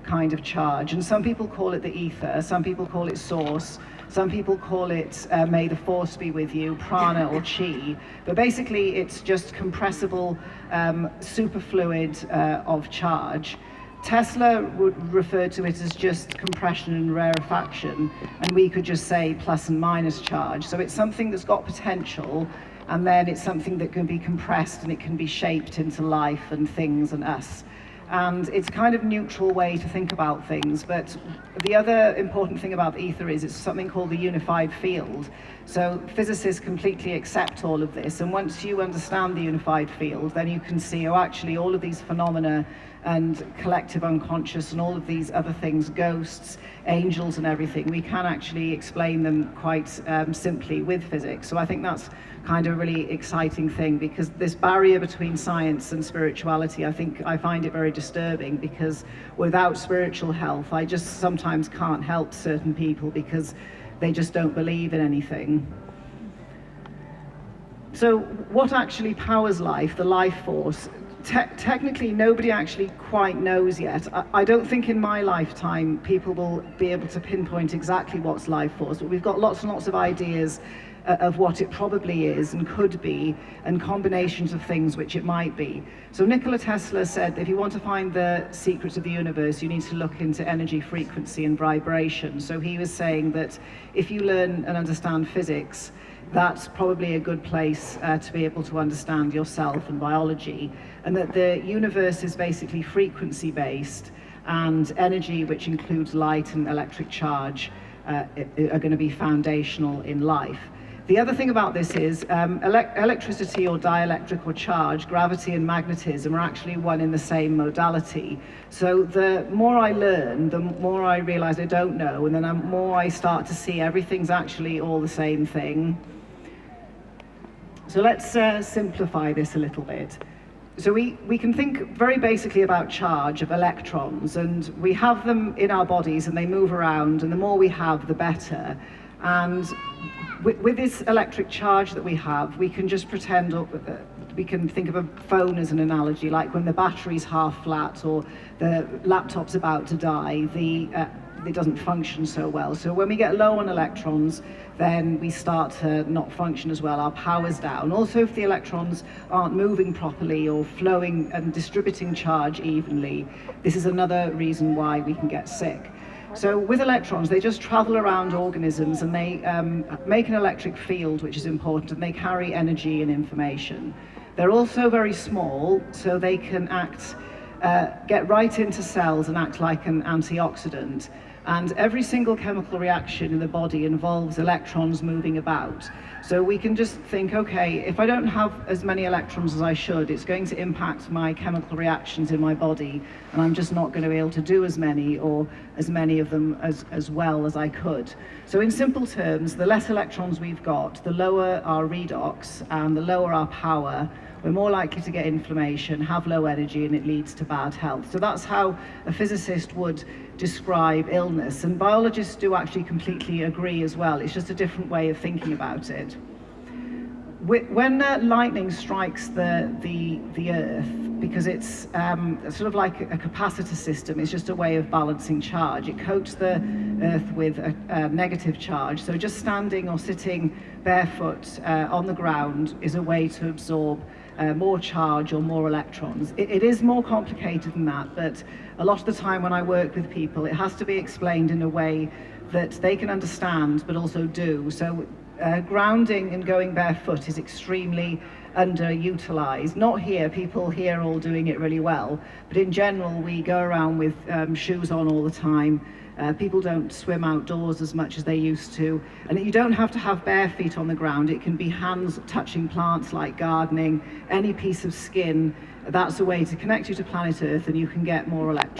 kind of charge, and some people call it the ether, some people call it source, some people call it may the force be with you, prana or chi, but basically it's just compressible superfluid of charge. Tesla would refer to it as just compression and rarefaction, and we could just say plus and minus charge. So it's something that's got potential, and then it's something that can be compressed and it can be shaped into life and things and us. And it's kind of a neutral way to think about things, but the other important thing about the ether is it's something called the unified field. So physicists completely accept all of this, and once you understand the unified field, then you can see, oh, actually all of these phenomena and collective unconscious and all of these other things, ghosts, angels and everything, we can actually explain them quite simply with physics. So I think that's kind of a really exciting thing, because this barrier between science and spirituality, I find it very disturbing, because without spiritual health, I just sometimes can't help certain people because they just don't believe in anything. So what actually powers life, the life force? Technically, nobody actually quite knows yet. I don't think in my lifetime people will be able to pinpoint exactly what's life force, but we've got lots and lots of ideas of what it probably is and could be, and combinations of things which it might be. So Nikola Tesla said, if you want to find the secrets of the universe, you need to look into energy, frequency and vibration. So he was saying that if you learn and understand physics, that's probably a good place to be able to understand yourself and biology, and that the universe is basically frequency based, and energy, which includes light and electric charge, are going to be foundational in life. The other thing about this is electricity or dielectric or charge, gravity and magnetism are actually one in the same modality. So the more I learn, the more I realize I don't know, and then the more I start to see everything's actually all the same thing. So let's simplify this a little bit. So we can think very basically about charge of electrons, and we have them in our bodies and they move around, and the more we have, the better. And with this electric charge that we have, we can just pretend, we can think of a phone as an analogy, like when the battery's half flat or the laptop's about to die, it doesn't function so well. So when we get low on electrons, then we start to not function as well, our power's down. Also, if the electrons aren't moving properly or flowing and distributing charge evenly, this is another reason why we can get sick. So with electrons, they just travel around organisms, and they make an electric field, which is important, and they carry energy and information. They're also very small, so they can get right into cells and act like an antioxidant. And every single chemical reaction in the body involves electrons moving about. So we can just think, okay, if I don't have as many electrons as I should, it's going to impact my chemical reactions in my body, and I'm just not going to be able to do as many, or as many of them as well as I could. So in simple terms, the less electrons we've got, the lower our redox and the lower our power, we're more likely to get inflammation, have low energy, and it leads to bad health. So that's how a physicist would describe illness, and biologists do actually completely agree as well. It's just a different way of thinking about it. When lightning strikes the Earth, because it's sort of like a capacitor system, it's just a way of balancing charge. It coats the Earth with a negative charge, so just standing or sitting barefoot on the ground is a way to absorb more charge or more electrons. It is more complicated than that, but a lot of the time when I work with people, it has to be explained in a way that they can understand but also do. So grounding and going barefoot is extremely underutilized. Not here, people here are all doing it really well, but in general we go around with shoes on all the time. People don't swim outdoors as much as they used to, and you don't have to have bare feet on the ground. It can be hands touching plants like gardening, any piece of skin. That's a way to connect you to planet Earth, and you can get more electrons.